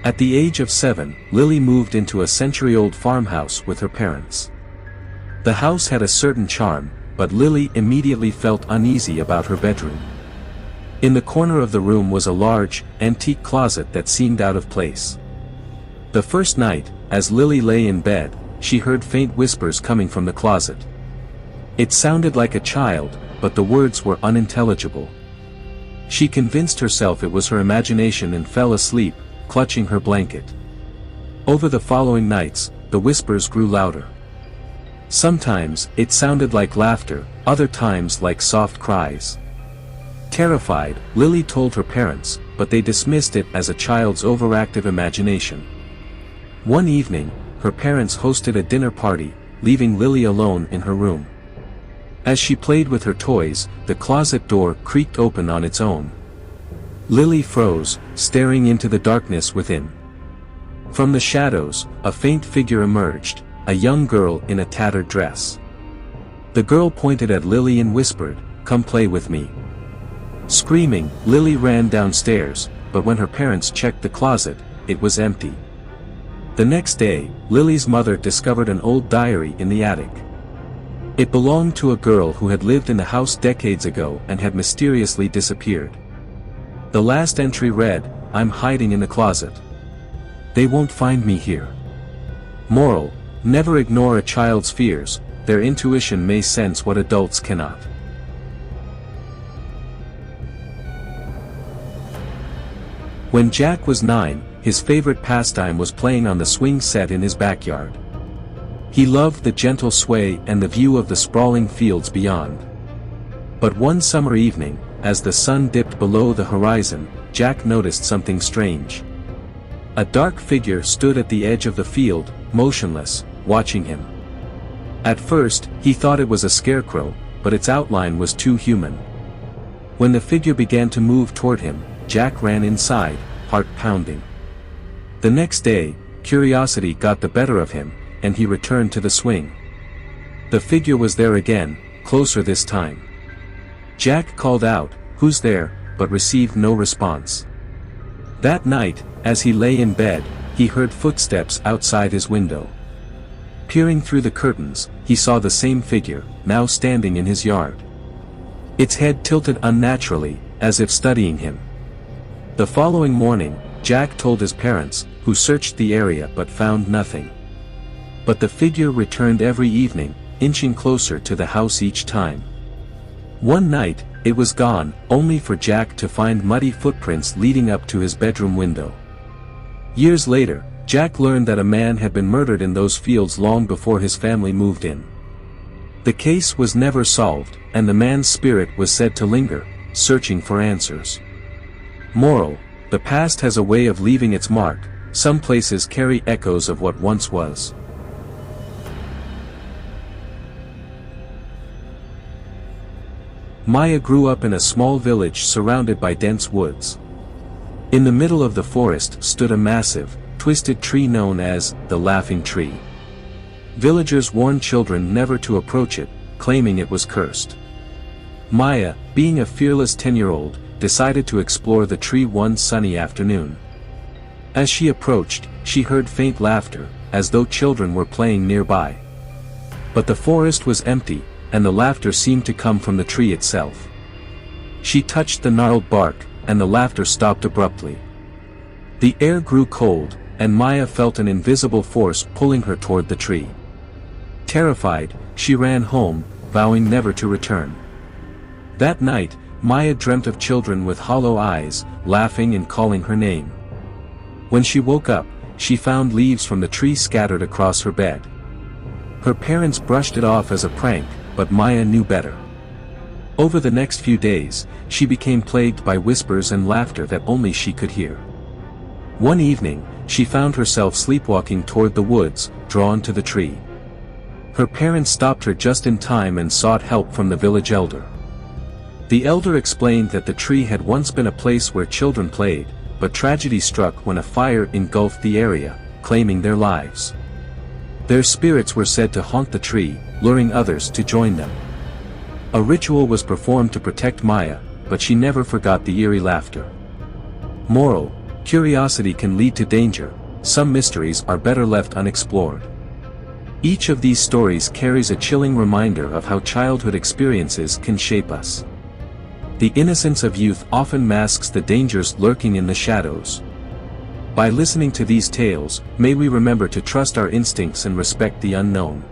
At the age of 7, Lily moved into a century-old farmhouse with her parents. The house had a certain charm, but Lily immediately felt uneasy about her bedroom. In the corner of the room was a large, antique closet that seemed out of place. The first night, as Lily lay in bed, she heard faint whispers coming from the closet. It sounded like a child, but the words were unintelligible. She convinced herself it was her imagination and fell asleep, clutching her blanket. Over the following nights, the whispers grew louder. Sometimes, it sounded like laughter, other times like soft cries. Terrified, Lily told her parents, but they dismissed it as a child's overactive imagination. One evening, her parents hosted a dinner party, leaving Lily alone in her room. As she played with her toys, the closet door creaked open on its own. Lily froze, staring into the darkness within. From the shadows, a faint figure emerged, a young girl in a tattered dress. The girl pointed at Lily and whispered, "Come play with me." Screaming, Lily ran downstairs, but when her parents checked the closet, it was empty. The next day, Lily's mother discovered an old diary in the attic. It belonged to a girl who had lived in the house decades ago and had mysteriously disappeared. The last entry read, "I'm hiding in the closet. They won't find me here." Moral: never ignore a child's fears, their intuition may sense what adults cannot. When Jack was 9, his favorite pastime was playing on the swing set in his backyard. He loved the gentle sway and the view of the sprawling fields beyond. But one summer evening, as the sun dipped below the horizon, Jack noticed something strange. A dark figure stood at the edge of the field, motionless, watching him. At first, he thought it was a scarecrow, but its outline was too human. When the figure began to move toward him, Jack ran inside, heart pounding. The next day, curiosity got the better of him, and he returned to the swing. The figure was there again, closer this time. Jack called out, "Who's there?" but received no response. That night, as he lay in bed, he heard footsteps outside his window. Peering through the curtains, he saw the same figure, now standing in his yard. Its head tilted unnaturally, as if studying him. The following morning, Jack told his parents, who searched the area but found nothing. But the figure returned every evening, inching closer to the house each time. One night, it was gone, only for Jack to find muddy footprints leading up to his bedroom window. Years later, Jack learned that a man had been murdered in those fields long before his family moved in. The case was never solved, and the man's spirit was said to linger, searching for answers. Moral: the past has a way of leaving its mark. Some places carry echoes of what once was. Maya grew up in a small village surrounded by dense woods. In the middle of the forest stood a massive, twisted tree known as the Laughing Tree. Villagers warned children never to approach it, claiming it was cursed. Maya, being a fearless 10-year-old, decided to explore the tree one sunny afternoon. As she approached, she heard faint laughter, as though children were playing nearby. But the forest was empty, and the laughter seemed to come from the tree itself. She touched the gnarled bark, and the laughter stopped abruptly. The air grew cold, and Maya felt an invisible force pulling her toward the tree. Terrified, she ran home, vowing never to return. That night, Maya dreamt of children with hollow eyes, laughing and calling her name. When she woke up, she found leaves from the tree scattered across her bed. Her parents brushed it off as a prank, but Maya knew better. Over the next few days, she became plagued by whispers and laughter that only she could hear. One evening, she found herself sleepwalking toward the woods, drawn to the tree. Her parents stopped her just in time and sought help from the village elder. The elder explained that the tree had once been a place where children played, but tragedy struck when a fire engulfed the area, claiming their lives. Their spirits were said to haunt the tree, luring others to join them. A ritual was performed to protect Maya, but she never forgot the eerie laughter. Moral: curiosity can lead to danger, some mysteries are better left unexplored. Each of these stories carries a chilling reminder of how childhood experiences can shape us. The innocence of youth often masks the dangers lurking in the shadows. By listening to these tales, may we remember to trust our instincts and respect the unknown.